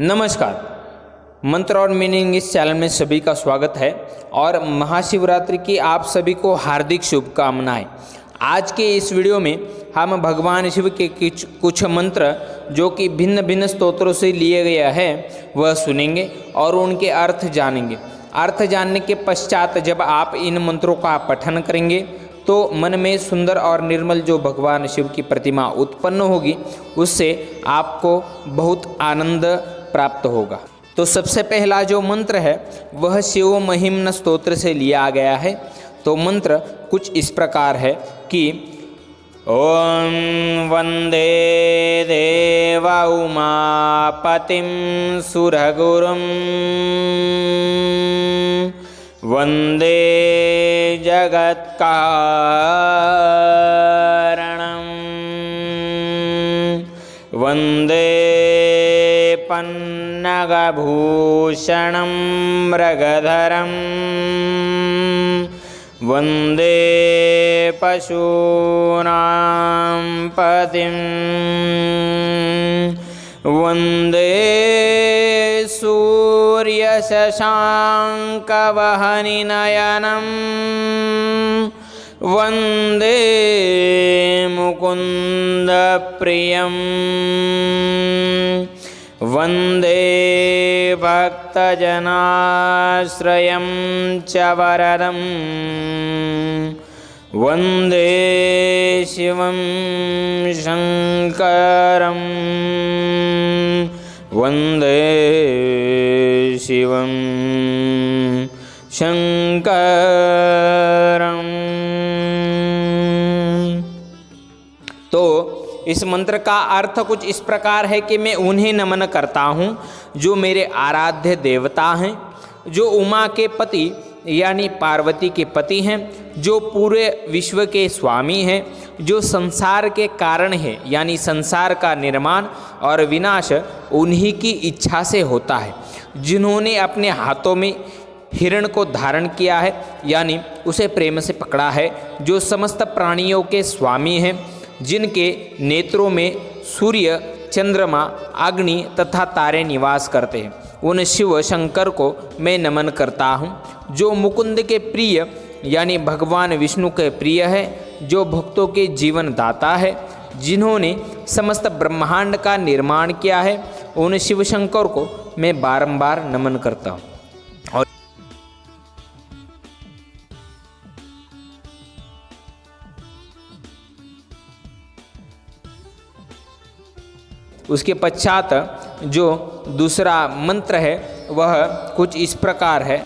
नमस्कार। मंत्र और मीनिंग इस चैनल में सभी का स्वागत है और महाशिवरात्रि की आप सभी को हार्दिक शुभकामनाएं। आज के इस वीडियो में हम भगवान शिव के कुछ मंत्र जो कि भिन्न भिन्न स्तोत्रों से लिए गया है वह सुनेंगे और उनके अर्थ जानेंगे। अर्थ जानने के पश्चात जब आप इन मंत्रों का पठन करेंगे तो मन में सुंदर और निर्मल जो भगवान शिव की प्रतिमा उत्पन्न होगी उससे आपको बहुत आनंद प्राप्त होगा। तो सबसे पहला जो मंत्र है वह शिव महिम्न स्तोत्र से लिया गया है। तो मंत्र कुछ इस प्रकार है कि ओम वंदे देव उमापतिं सुरगुरुं वंदे जगत्कारणं वंदे पन्नगभूषणं मृगधरं वंदे पशूनां पतिं वंदे सूर्यशशाङ्कवहनिनयनं वंदे मुकुन्दप्रियं वंदे भक्तजनाश्रयं च वरदं वंदे शिवं शङ्करं वंदे शिवं शङ्करं। तो इस मंत्र का अर्थ कुछ इस प्रकार है कि मैं उन्हें नमन करता हूँ जो मेरे आराध्य देवता हैं, जो उमा के पति यानी पार्वती के पति हैं, जो पूरे विश्व के स्वामी हैं, जो संसार के कारण है यानी संसार का निर्माण और विनाश उन्हीं की इच्छा से होता है, जिन्होंने अपने हाथों में हिरण को धारण किया है यानी उसे प्रेम से पकड़ा है, जो समस्त प्राणियों के स्वामी हैं, जिनके नेत्रों में सूर्य, चंद्रमा, अग्नि तथा तारे निवास करते हैं, उन शिव शंकर को मैं नमन करता हूँ, जो मुकुंद के प्रिय यानी भगवान विष्णु के प्रिय है, जो भक्तों के जीवन दाता है, जिन्होंने समस्त ब्रह्मांड का निर्माण किया है, उन शिव शंकर को मैं बारंबार नमन करता हूँ। और उसके पश्चात जो दूसरा मंत्र है वह कुछ इस प्रकार है।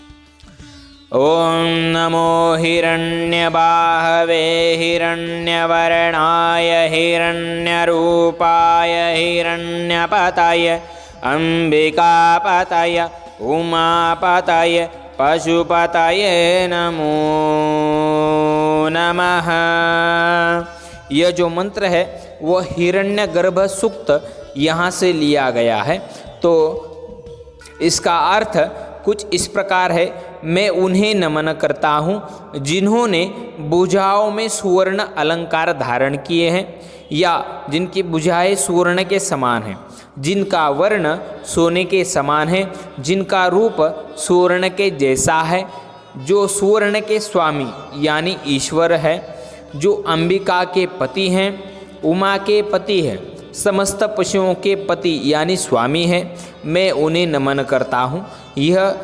ओम नमो हिरण्यबाहवे हिरण्यवर्णाय हिरण्यरूपाय हिरण्यपतये अंबिकापतये उमापतये पशुपतये नमो नमः। यह जो मंत्र है वह हिरण्यगर्भ सूक्त यहाँ से लिया गया है। तो इसका अर्थ कुछ इस प्रकार है, मैं उन्हें नमन करता हूँ जिन्होंने भुजाओं में सुवर्ण अलंकार धारण किए हैं या जिनकी भुजाएं सुवर्ण के समान हैं, जिनका वर्ण सोने के समान है, जिनका रूप सुवर्ण के जैसा है, जो सुवर्ण के स्वामी यानी ईश्वर है, जो अंबिका के पति हैं, उमा के पति हैं, समस्त पशुओं के पति यानी स्वामी है, मैं उन्हें नमन करता हूँ। यह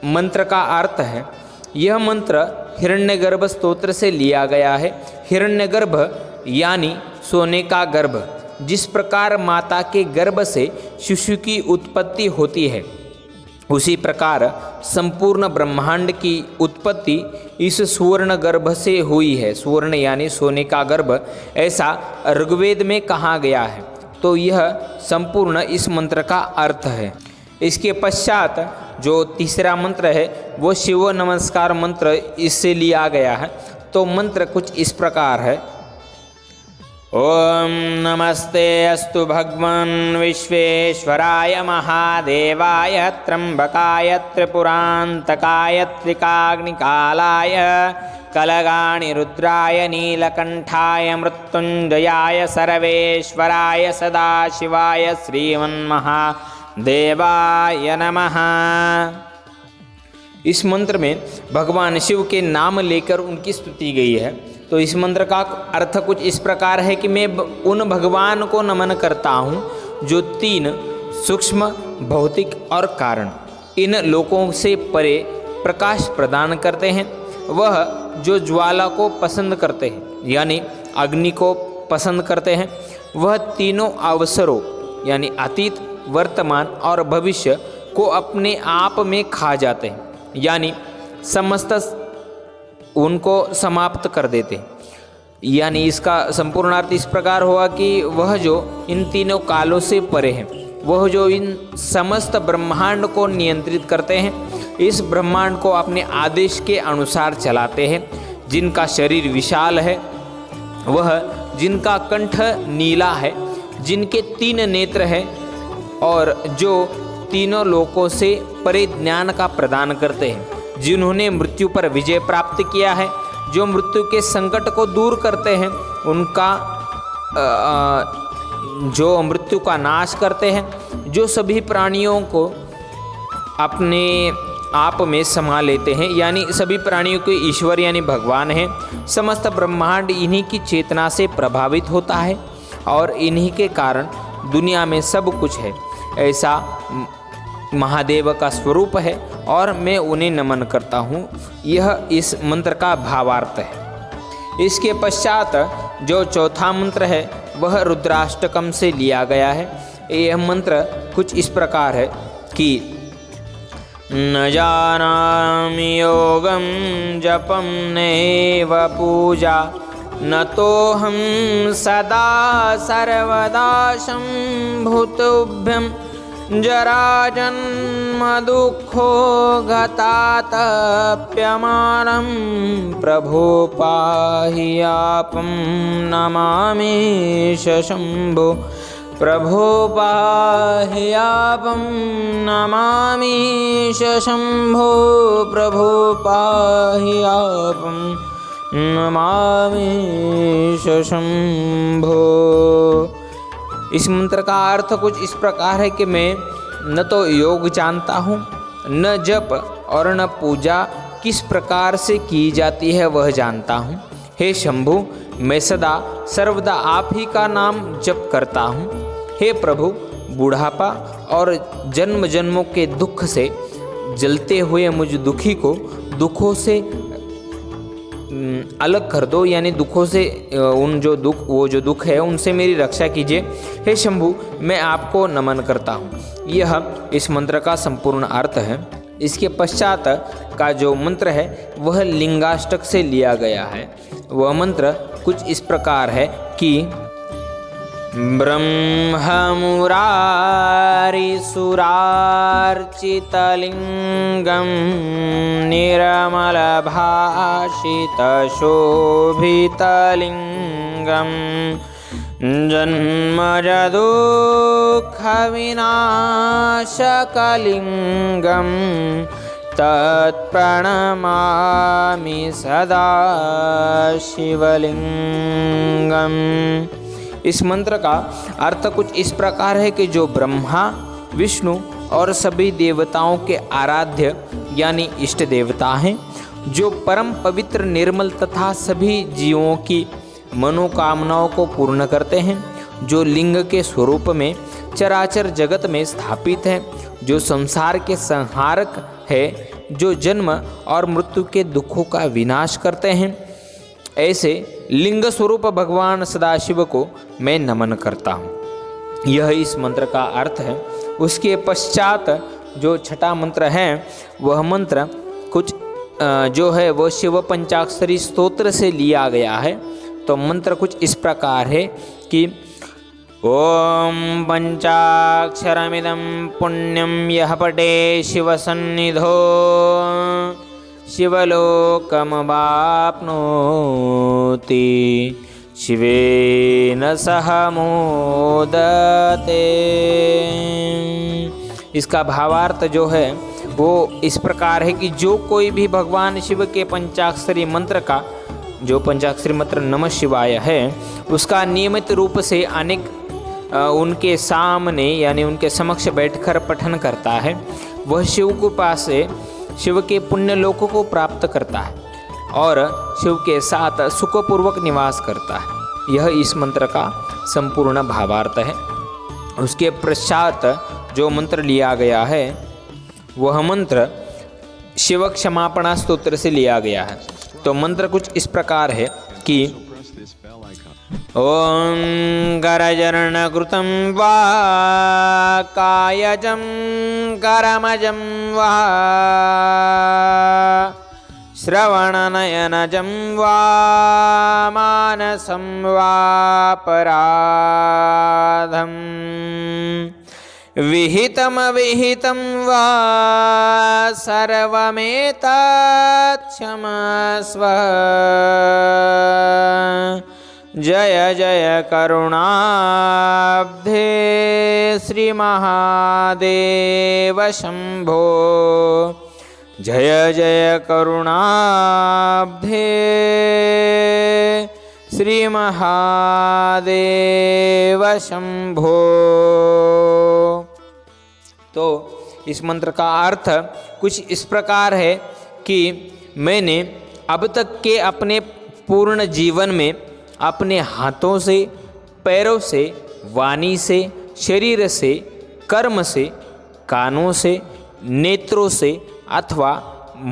मंत्र का अर्थ है। यह मंत्र हिरण्यगर्भ स्तोत्र से लिया गया है। हिरण्यगर्भ यानी सोने का गर्भ। जिस प्रकार माता के गर्भ से शिशु की उत्पत्ति होती है उसी प्रकार संपूर्ण ब्रह्मांड की उत्पत्ति इस सुवर्ण गर्भ से हुई है। सुवर्ण यानी सोने का गर्भ, ऐसा ऋग्वेद में कहा गया है। तो यह संपूर्ण इस मंत्र का अर्थ है। इसके पश्चात जो तीसरा मंत्र है वो शिव नमस्कार मंत्र इससे लिया गया है। तो मंत्र कुछ इस प्रकार है। ओम नमस्ते अस्तु भगवान विश्वेश्वराय महादेवाय त्र्यंबकाय त्रिपुरांतकाय त्रिकाग्निकालाय कलगाणि रुद्राय नीलकंठाय मृत्युंजयाय सर्वेश्वराय सदाशिवाय श्रीमन्महा देवाय नमः। इस मंत्र में भगवान शिव के नाम लेकर उनकी स्तुति गई है। तो इस मंत्र का अर्थ कुछ इस प्रकार है कि मैं उन भगवान को नमन करता हूँ जो तीन सूक्ष्म, भौतिक और कारण इन लोकों से परे प्रकाश प्रदान करते हैं। वह जो ज्वाला को पसंद करते हैं यानी अग्नि को पसंद करते हैं, वह तीनों अवसरों यानी अतीत, वर्तमान और भविष्य को अपने आप में खा जाते हैं यानी समस्त उनको समाप्त कर देते हैं। यानी इसका संपूर्ण अर्थ इस प्रकार हुआ कि वह जो इन तीनों कालों से परे हैं, वह जो इन समस्त ब्रह्मांड को नियंत्रित करते हैं, इस ब्रह्मांड को अपने आदेश के अनुसार चलाते हैं, जिनका शरीर विशाल है, वह जिनका कंठ नीला है, जिनके 3 नेत्र हैं और जो तीनों लोकों से परे ज्ञान का प्रदान करते हैं, जिन्होंने मृत्यु पर विजय प्राप्त किया है, जो मृत्यु के संकट को दूर करते हैं, उनका जो मृत्यु का नाश करते हैं, जो सभी प्राणियों को अपने आप में समा लेते हैं यानी सभी प्राणियों के ईश्वर यानी भगवान हैं। समस्त ब्रह्मांड इन्हीं की चेतना से प्रभावित होता है और इन्हीं के कारण दुनिया में सब कुछ है, ऐसा महादेव का स्वरूप है और मैं उन्हें नमन करता हूँ। यह इस मंत्र का भावार्थ है। इसके पश्चात जो चौथा मंत्र है वह रुद्राष्टकम से लिया गया है। यह मंत्र कुछ इस प्रकार है कि न जानामि योगं जपं नैव पूजा, न तोऽहं सदा सर्वदा शम्भुतुभ्यं, जराजन्म दुःखो गतातप्यमानं, प्रभो पाहि आपं नमामि शम्भो, प्रभो पाहि आपं नमामि शम्भो, प्रभो पाहि आपं नमामि शम्भो। इस मंत्र का अर्थ कुछ इस प्रकार है कि मैं न तो योग जानता हूँ, न जप और न पूजा किस प्रकार से की जाती है वह जानता हूँ। हे शंभु, मैं सदा सर्वदा आप ही का नाम जप करता हूँ। हे प्रभु, बुढ़ापा और जन्म जन्मों के दुख से जलते हुए मुझ दुखी को दुखों से अलग कर दो यानी दुखों से वो जो दुख है उनसे मेरी रक्षा कीजिए। हे शंभु, मैं आपको नमन करता हूँ। यह इस मंत्र का संपूर्ण अर्थ है। इसके पश्चात का जो मंत्र है वह लिंगाष्टक से लिया गया है। वह मंत्र कुछ इस प्रकार है कि ब्रह्ममुरारिसुरार्चितलिङ्गं निर्मलभाषितशोभितलिङ्गं जन्मजदुःखविनाशकलिङ्गं तत्प्रणमामि सदा शिवलिङ्गम्। इस मंत्र का अर्थ कुछ इस प्रकार है कि जो ब्रह्मा, विष्णु और सभी देवताओं के आराध्य यानी इष्ट देवता हैं, जो परम पवित्र, निर्मल तथा सभी जीवों की मनोकामनाओं को पूर्ण करते हैं, जो लिंग के स्वरूप में चराचर जगत में स्थापित है, जो संसार के संहारक है, जो जन्म और मृत्यु के दुखों का विनाश करते हैं, ऐसे लिंग स्वरूप भगवान सदाशिव को मैं नमन करता हूँ। यह इस मंत्र का अर्थ है। उसके पश्चात जो छठा मंत्र है वह मंत्र कुछ जो है वो शिव पंचाक्षरी स्तोत्र से लिया गया है। तो मंत्र कुछ इस प्रकार है कि ओम पंचाक्षरमिदं पुण्यं यः पठे शिवसन्निधौ शिवलोकमवाप्नोति शिवेन सह मोदते। इसका भावार्थ जो है वो इस प्रकार है कि जो कोई भी भगवान शिव के पंचाक्षरी मंत्र का, जो पंचाक्षरी मंत्र नमः शिवाय है, उसका नियमित रूप से अनेक उनके सामने यानी उनके समक्ष बैठकर पठन करता है वह शिव कृपा से शिव के पुण्य लोकों को प्राप्त करता है और शिव के साथ सुखपूर्वक निवास करता है। यह इस मंत्र का संपूर्ण भावार्थ है। उसके पश्चात जो मंत्र लिया गया है वह मंत्र शिव क्षमापणा स्तोत्र से लिया गया है। तो मंत्र कुछ इस प्रकार है कि ओम गरजर्णकृतं वा कायजं करमजं वा श्रवणनयनजं वा मानसं वा पराधं विहितमविहितं वा सर्वमेतत् क्षमस्व। जय जय करुणाब्धे श्री महादेव शंभो। जय जय करुणाब्धे श्री महादेव शंभो। तो इस मंत्र का अर्थ कुछ इस प्रकार है कि मैंने अब तक के अपने पूर्ण जीवन में अपने हाथों से, पैरों से, वाणी से, शरीर से, कर्म से, कानों से, नेत्रों से अथवा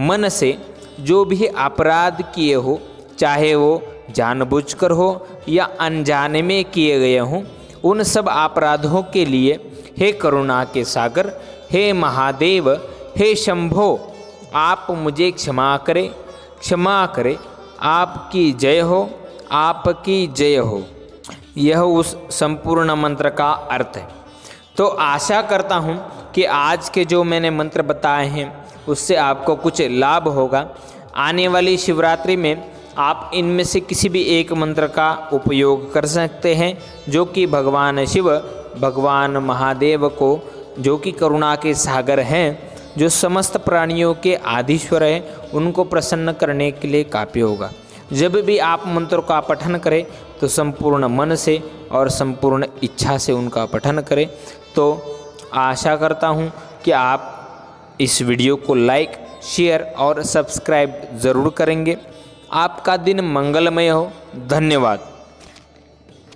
मन से जो भी अपराध किए हो, चाहे वो जानबूझकर हो या अनजाने में किए गए हों, उन सब अपराधों के लिए हे करुणा के सागर, हे महादेव, हे शंभो, आप मुझे क्षमा करें, क्षमा करें। आपकी जय हो, आपकी जय हो। यह उस संपूर्ण मंत्र का अर्थ है। तो आशा करता हूँ कि आज के जो मैंने मंत्र बताए हैं उससे आपको कुछ लाभ होगा। आने वाली शिवरात्रि में आप इनमें से किसी भी एक मंत्र का उपयोग कर सकते हैं जो कि भगवान शिव, भगवान महादेव को, जो कि करुणा के सागर हैं, जो समस्त प्राणियों के आधीश्वर हैं, उनको प्रसन्न करने के लिए काफ़ी होगा। जब भी आप मंत्रों का पठन करें तो संपूर्ण मन से और संपूर्ण इच्छा से उनका पठन करें। तो आशा करता हूँ कि आप इस वीडियो को लाइक, शेयर और सब्सक्राइब ज़रूर करेंगे। आपका दिन मंगलमय हो। धन्यवाद।